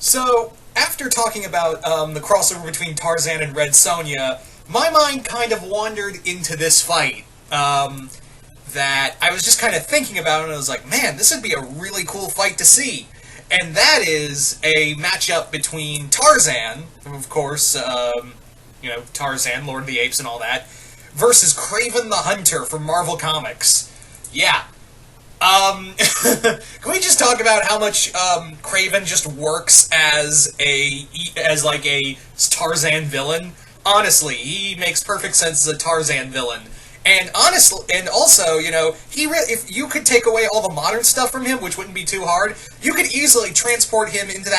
So, after talking about the crossover between Tarzan and Red Sonja, my mind kind of wandered into this fight. That I was just kind of thinking about, and I was like, man, this would be a really cool fight to see. And that is a matchup between Tarzan, of course, Tarzan, Lord of the Apes and all that, versus Kraven the Hunter from Marvel Comics. Yeah. Can we just talk about how much Kraven just works as a Tarzan villain? Honestly, he makes perfect sense as a Tarzan villain. And honestly, and also, if you could take away all the modern stuff from him, which wouldn't be too hard, you could easily transport him into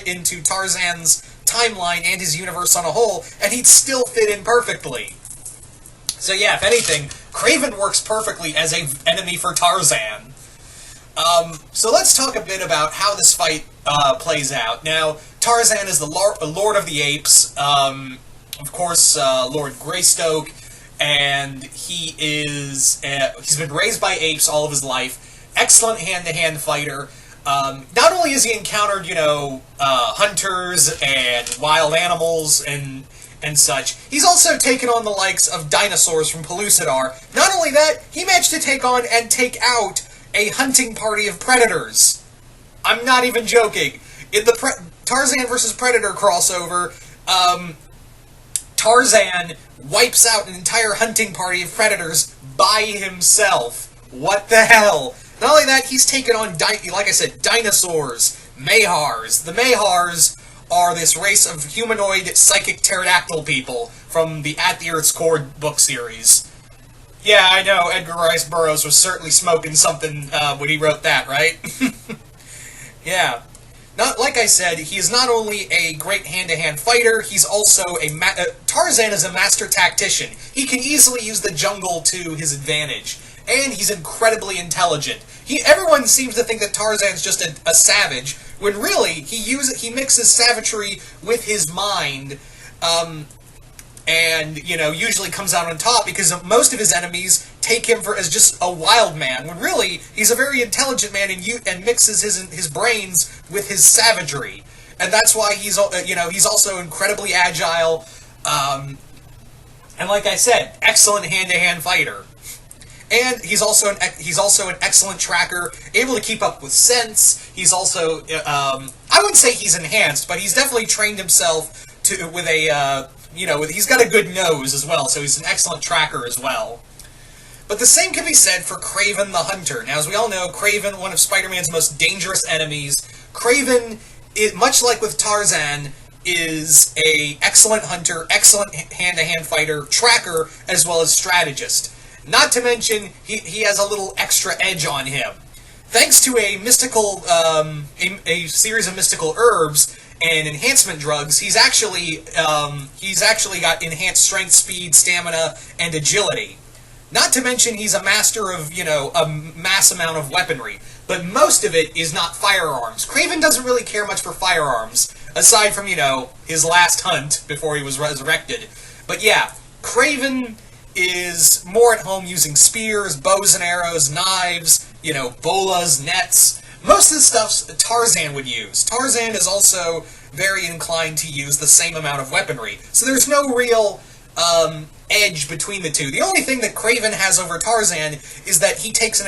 into Tarzan's timeline and his universe on a whole, and he'd still fit in perfectly. So yeah, if anything, Kraven works perfectly as an enemy for Tarzan. So let's talk a bit about how this fight plays out. Now, Tarzan is the Lord of the Apes, of course, Lord Greystoke, and he's been raised by apes all of his life. Excellent hand-to-hand fighter. Not only has he encountered, hunters and wild animals and such, he's also taken on the likes of dinosaurs from Pellucidar. Not only that, he managed to take on and take out a hunting party of predators. I'm not even joking. In the Tarzan vs. Predator crossover, Tarzan wipes out an entire hunting party of predators by himself. What the hell? Not only that, he's taken on, like I said, dinosaurs, Mahars. The Mahars are this race of humanoid psychic pterodactyl people from the At the Earth's Core book series. Yeah, I know, Edgar Rice Burroughs was certainly smoking something when he wrote that, right? Yeah. Like I said, he is not only a great hand-to-hand fighter, he's also Tarzan is a master tactician. He can easily use the jungle to his advantage. And he's incredibly intelligent. Everyone seems to think that Tarzan's just a savage, when really, he mixes savagery with his mind, and, usually comes out on top because most of his enemies take him as just a wild man, when really, he's a very intelligent man and mixes his brains with his savagery. And that's why he's also incredibly agile, and like I said, excellent hand-to-hand fighter. And he's also an excellent tracker, able to keep up with scents. He's also, I wouldn't say he's enhanced, but he's definitely trained himself he's got a good nose as well, so he's an excellent tracker as well. But the same can be said for Kraven the Hunter. Now, as we all know, Kraven, one of Spider-Man's most dangerous enemies. Kraven, much like with Tarzan, is an excellent hunter, excellent hand-to-hand fighter, tracker, as well as strategist. Not to mention, he has a little extra edge on him. Thanks to a series of mystical herbs and enhancement drugs, he's actually got enhanced strength, speed, stamina, and agility. Not to mention, he's a master of, a mass amount of weaponry. But most of it is not firearms. Kraven doesn't really care much for firearms, aside from, his last hunt before he was resurrected. But yeah, Kraven is more at home using spears, bows and arrows, knives, bolas, nets. Most of the stuff Tarzan would use. Tarzan is also very inclined to use the same amount of weaponry. So there's no real edge between the two. The only thing that Kraven has over Tarzan is that he takes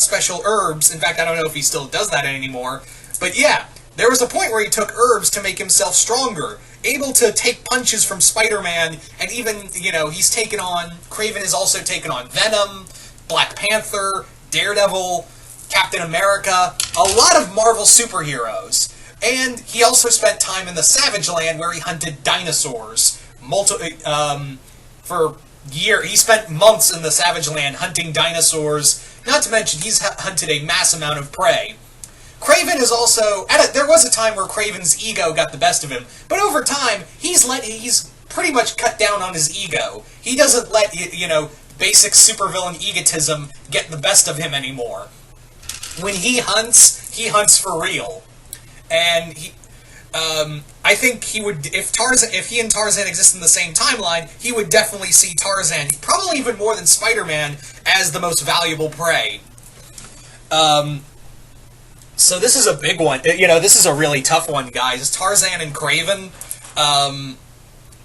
special herbs. In fact, I don't know if he still does that anymore. But yeah, there was a point where he took herbs to make himself stronger, able to take punches from Spider-Man, and even, Kraven has also taken on Venom, Black Panther, Daredevil, Captain America, a lot of Marvel superheroes. And he also spent time in the Savage Land where he hunted dinosaurs. For years, he spent months in the Savage Land hunting dinosaurs. Not to mention, he's hunted a mass amount of prey. Kraven is also... there was a time where Kraven's ego got the best of him, but over time, he's pretty much cut down on his ego. He doesn't let, basic supervillain egotism get the best of him anymore. When he hunts for real. And I think he would, if he and Tarzan exist in the same timeline, he would definitely see Tarzan, probably even more than Spider-Man, as the most valuable prey. So this is a big one. You know, this is a really tough one, guys. Tarzan and Kraven.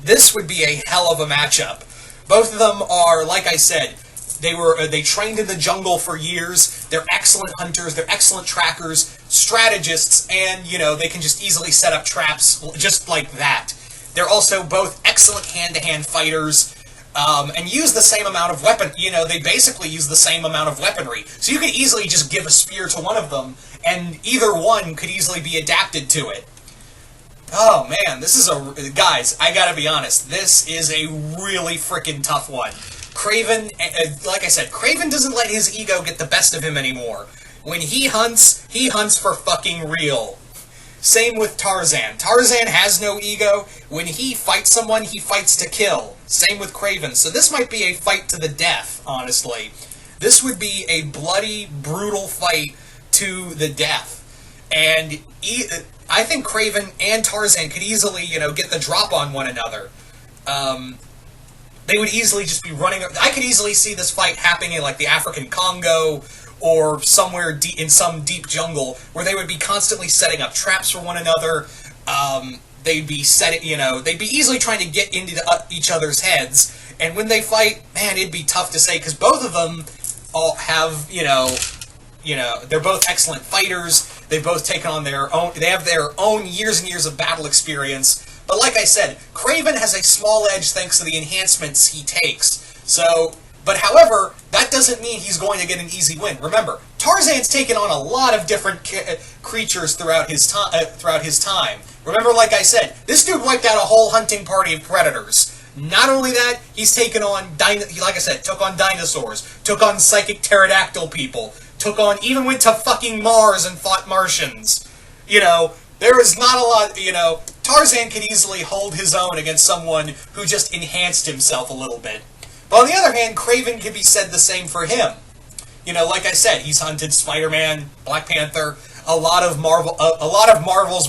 This would be a hell of a matchup. Both of them are, like I said, they trained in the jungle for years. They're excellent hunters. They're excellent trackers, strategists, and you know they can just easily set up traps just like that. They're also both excellent hand-to-hand fighters. And use the same amount of weapon. You know, they basically use the same amount of weaponry. So you could easily just give a spear to one of them, and either one could easily be adapted to it. Oh man, this is guys, I gotta be honest, this is a really freaking tough one. Kraven, like I said, Kraven doesn't let his ego get the best of him anymore. When he hunts for fucking real. Same with Tarzan. Tarzan has no ego. When he fights someone, he fights to kill. Same with Kraven. So this might be a fight to the death, honestly. This would be a bloody, brutal fight to the death. And I think Kraven and Tarzan could easily, you know, get the drop on one another. They would easily just be running. I could easily see this fight happening in, like, the African Congo, or somewhere in some deep jungle where they would be constantly setting up traps for one another. They'd be they'd be easily trying to get into each other's heads. And when they fight, man, it'd be tough to say because both of them all have, they're both excellent fighters. They've both taken on they have their own years and years of battle experience. But like I said, Kraven has a small edge thanks to the enhancements he takes. But however, that doesn't mean he's going to get an easy win. Remember, Tarzan's taken on a lot of different creatures throughout his time. Remember, like I said, this dude wiped out a whole hunting party of predators. Not only that, he's taken on, like I said, took on dinosaurs, took on psychic pterodactyl people, even went to fucking Mars and fought Martians. You know, there is not a lot, Tarzan can easily hold his own against someone who just enhanced himself a little bit. But on the other hand, Kraven can be said the same for him. You know, like I said, he's hunted Spider-Man, Black Panther, a lot of Marvel's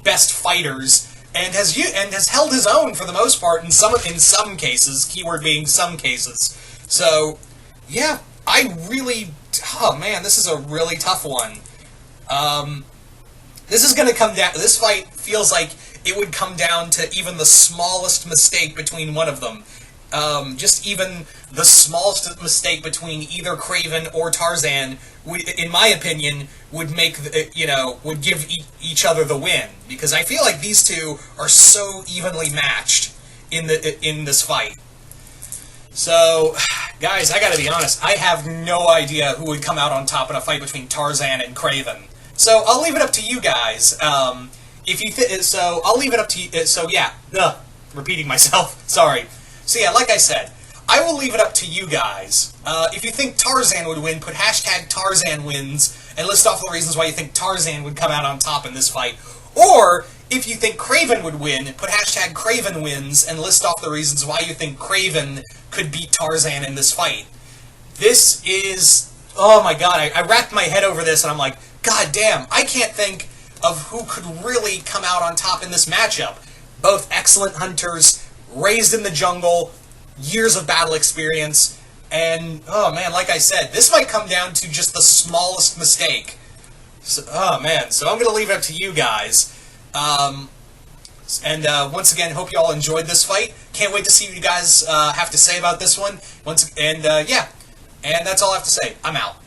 best fighters, and has held his own for the most part in some cases. Keyword being some cases. So, yeah, oh man, this is a really tough one. This is going to come down. This fight feels like it would come down to even the smallest mistake between one of them. Just even the smallest mistake between either Kraven or Tarzan, in my opinion, would would give each other the win. Because I feel like these two are so evenly matched in this fight. So, guys, I gotta be honest, I have no idea who would come out on top in a fight between Tarzan and Kraven. So, I'll leave it up to you guys. I'll leave it up to you. So, yeah, repeating myself, sorry. So yeah, like I said, I will leave it up to you guys. If you think Tarzan would win, put hashtag Tarzan wins, and list off the reasons why you think Tarzan would come out on top in this fight. Or, if you think Kraven would win, put hashtag Kraven wins, and list off the reasons why you think Kraven could beat Tarzan in this fight. This is... oh my god, I wrapped my head over this, and I'm like, god damn, I can't think of who could really come out on top in this matchup. Both excellent hunters, raised in the jungle, years of battle experience, and, oh man, like I said, this might come down to just the smallest mistake. So, oh man, so I'm going to leave it up to you guys. Once again, hope you all enjoyed this fight. Can't wait to see what you guys have to say about this one. Yeah, and that's all I have to say. I'm out.